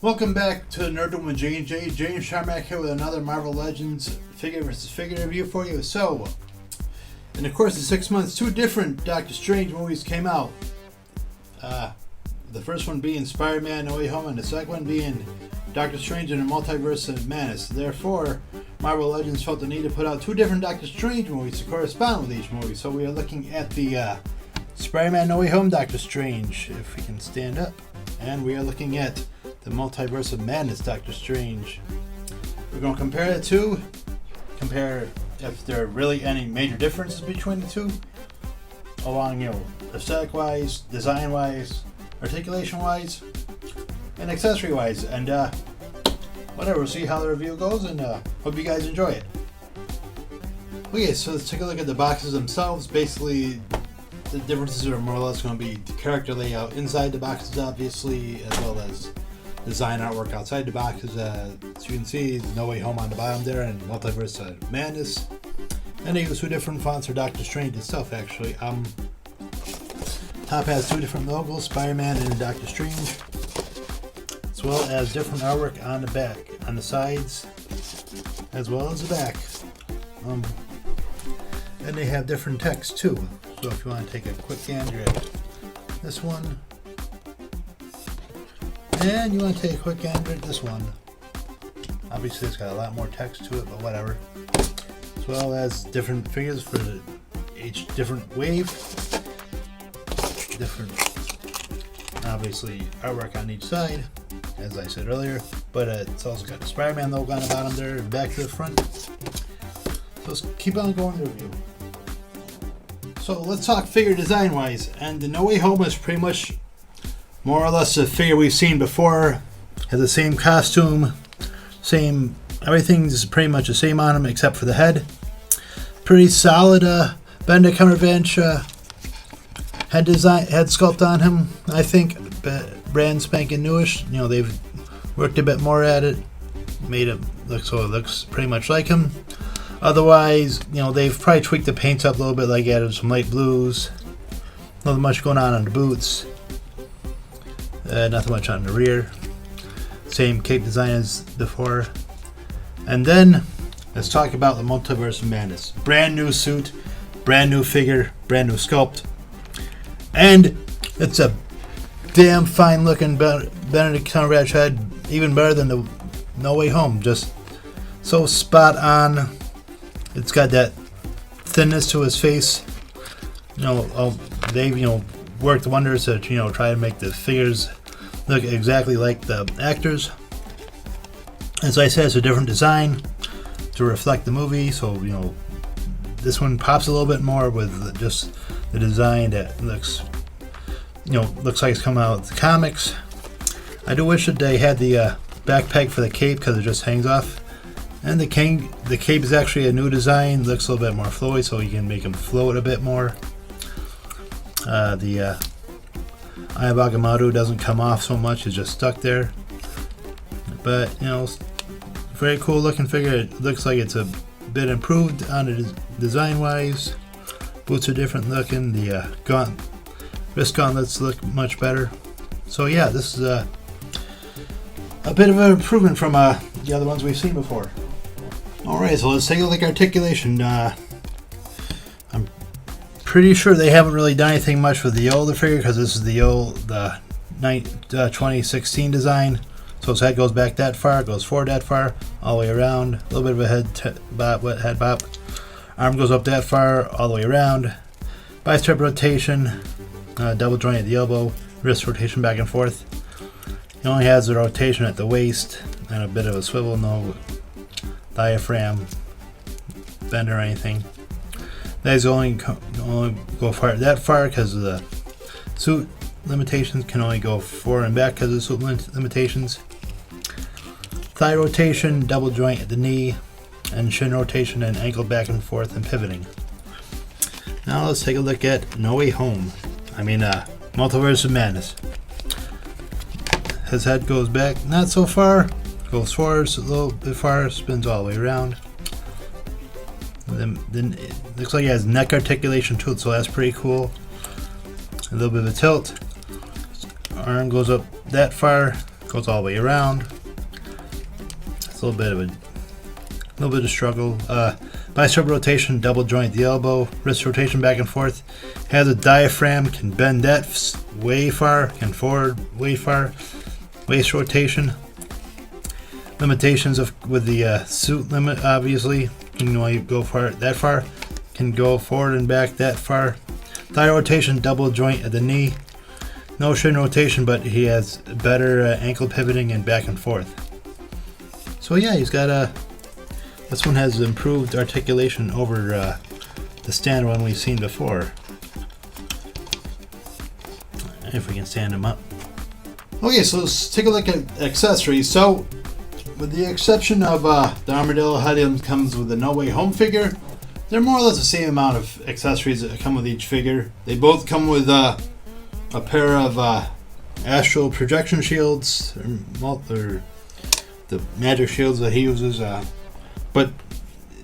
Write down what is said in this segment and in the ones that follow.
Welcome back to Nerdom with J&J. James Sharmack here with another Marvel Legends figure versus figure review for you. So, in the course of 6 months, two different Doctor Strange movies came out. The first one being Spider-Man No Way Home, and the second one being Doctor Strange in the Multiverse of Madness. Therefore, Marvel Legends felt the need to put out two different Doctor Strange movies to correspond with each movie. So we are looking at the Spider-Man No Way Home Doctor Strange, if we can stand up. And we are looking at the Multiverse of Madness Doctor Strange. We're going to compare the two, compare if there are really any major differences between the two, along, aesthetic-wise, design-wise, articulation-wise, and accessory-wise, and whatever. We'll see how the review goes, and hope you guys enjoy it. Okay, so let's take a look at the boxes themselves. Basically, the differences are more or less going to be the character layout inside the boxes, obviously, as well as design artwork outside the boxes. As you can see, No Way Home on the bottom there, and Multiverse of Madness. And they use two different fonts for Doctor Strange itself, actually. Top has two different logos, Spider-Man and Doctor Strange, as well as different artwork on the back, on the sides, as well as the back. And they have different text too. So if you want to take a quick gander at this one, and you want to take a quick gander at this one. Obviously it's got a lot more text to it, but whatever. As well as different figures for each different wave. Different, obviously, artwork on each side, as I said earlier. But it's also got the Spider-Man logo on the bottom there and back to the front. So let's keep on going to review. So let's talk figure design wise. And the No Way Home is pretty much more or less a figure we've seen before. Has the same costume, same, everything's pretty much the same on him except for the head. Pretty solid Benedict Cumberbatch head sculpt on him, I think. Brand spanking newish. They've worked a bit more at it, made it look so it looks pretty much like him. Otherwise, they've probably tweaked the paints up a little bit, like added some light blues. Nothing much going on the boots. Nothing much on the rear. Same cape design as before. And then, let's talk about the Multiverse of Madness. Brand new suit, brand new figure, brand new sculpt. And it's a damn fine looking Benedict Cumberbatch head, even better than the No Way Home. Just so spot on. It's got that thinness to his face. They've worked wonders to try to make the figures look exactly like the actors. As I said, it's a different design to reflect the movie. So this one pops a little bit more with just the design that looks like it's coming out of the comics. I do wish that they had the back peg for the cape, because it just hangs off. And the cape is actually a new design. Looks a little bit more flowy, so you can make them float a bit more. The Eye of Agamotto doesn't come off so much; it's just stuck there. But very cool looking figure. It looks like it's a bit improved on it design wise. Boots are different looking. The wrist gauntlets look much better. So yeah, this is a bit of an improvement from the other ones we've seen before. Alright, so let's take a look at articulation. I'm pretty sure they haven't really done anything much with the older figure, because this is the 2016 design. So his head goes back that far, goes forward that far, all the way around. A little bit of a head bop. Arm goes up that far, all the way around. Bicep rotation, double joint at the elbow, wrist rotation back and forth. He only has the rotation at the waist and a bit of a swivel, no diaphragm bend or anything. Legs only go that far because of the suit limitations. Can only go forward and back because of the suit limitations. Thigh rotation, double joint at the knee, and shin rotation and ankle back and forth and pivoting. Now let's take a look at No Way Home. Multiverse of Madness. His head goes back not so far, goes forward a little bit far, spins all the way around. Then it looks like he has neck articulation to it, so that's pretty cool. A little bit of a tilt. Arm goes up that far, Goes all the way around. It's a little bit of struggle. Bicep rotation, double joint the elbow, wrist rotation back and forth. Has a diaphragm, can bend that way far, can forward way far. Waist rotation. Limitations with the suit limit, obviously. You can only go that far. Can go forward and back that far. Thigh rotation, double joint at the knee. No shin rotation, but he has better ankle pivoting and back and forth. So yeah, he's got this one has improved articulation over the standard one we've seen before. If we can stand him up. Okay, so let's take a look at accessories. So, with the exception of the armadillo head, it comes with a No Way Home figure. They're more or less the same amount of accessories that come with each figure. They both come with a pair of astral projection shields, or the magic shields that he uses. But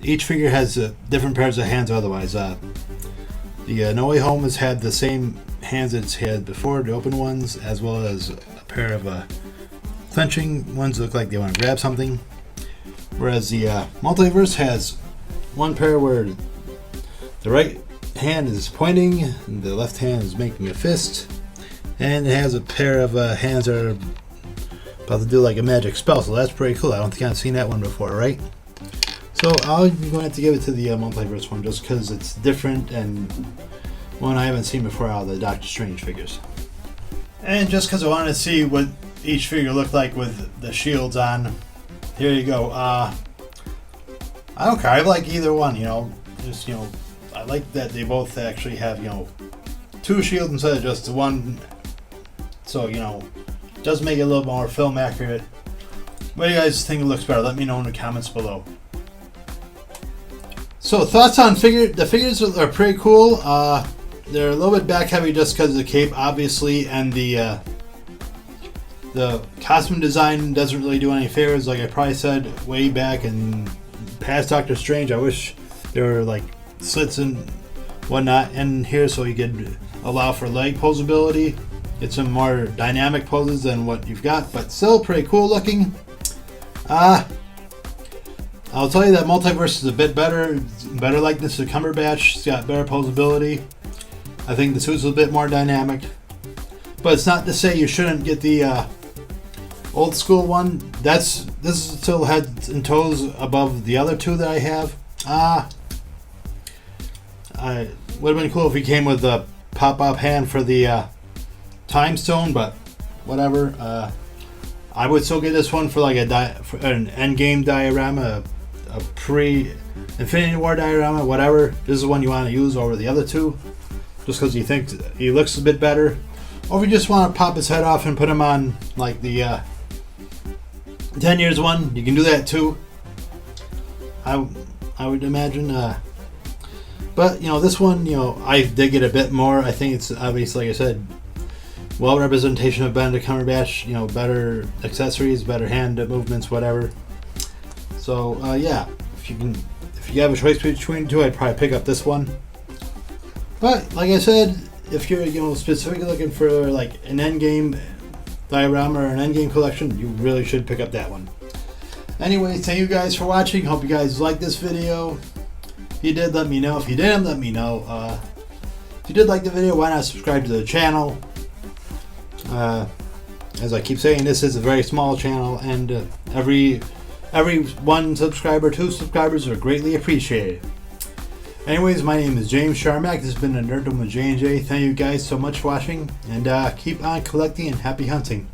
each figure has different pairs of hands otherwise. The No Way Home has had the same hands it's had before, the open ones, as well as a pair of clenching ones that look like they want to grab something. Whereas the Multiverse has one pair where the right hand is pointing and the left hand is making a fist. And it has a pair of hands that are about to do like a magic spell, so that's pretty cool. I don't think I've seen that one before, right? So I'm going to have to give it to the Multiverse one just because it's different and one I haven't seen before out of the Doctor Strange figures. And just because I wanted to see what each figure looked like with the shields on, here you go. I don't care. I like either one, Just, I like that they both actually have, two shields instead of just one. So, does make it a little more film accurate. What do you guys think it looks better? Let me know in the comments below. So, thoughts on the figures are pretty cool. They're a little bit back heavy just because of the cape, obviously, and the costume design doesn't really do any favors. Like I probably said way back in past Doctor Strange, I wish there were like slits and whatnot in here so you could allow for leg posability, get some more dynamic poses than what you've got, but still pretty cool looking. I'll tell you that Multiverse is a bit better likeness to Cumberbatch. It's got better posability. I think the suit's a bit more dynamic, but it's not to say you shouldn't get the old school one. This is still head and toes above the other two that I have. I would have been cool if he came with a pop-up hand for the time stone, but whatever. I would still get this one for like for an endgame diorama, a pre-Infinity War diorama, whatever. This is the one you want to use over the other two, just because you think he looks a bit better. Or if you just want to pop his head off and put him on like the 10 years one, you can do that too. I would imagine. But this one, I dig it a bit more. I think it's obviously, like I said, well representation of Benedict Cumberbatch. Better accessories, better hand movements, whatever. So yeah, if you have a choice between the two, I'd probably pick up this one. But like I said, if you're specifically looking for like an endgame diorama or an endgame collection, you really should pick up that one. Anyway, thank you guys for watching. Hope you guys liked this video. If you did, let me know. If you didn't, let me know. If you did like the video, why not subscribe to the channel? As I keep saying, this is a very small channel, and every one subscriber, 2 subscribers are greatly appreciated. Anyways, my name is James Sharmack. This has been a Nerddom with J&J. Thank you guys so much for watching, and keep on collecting and happy hunting.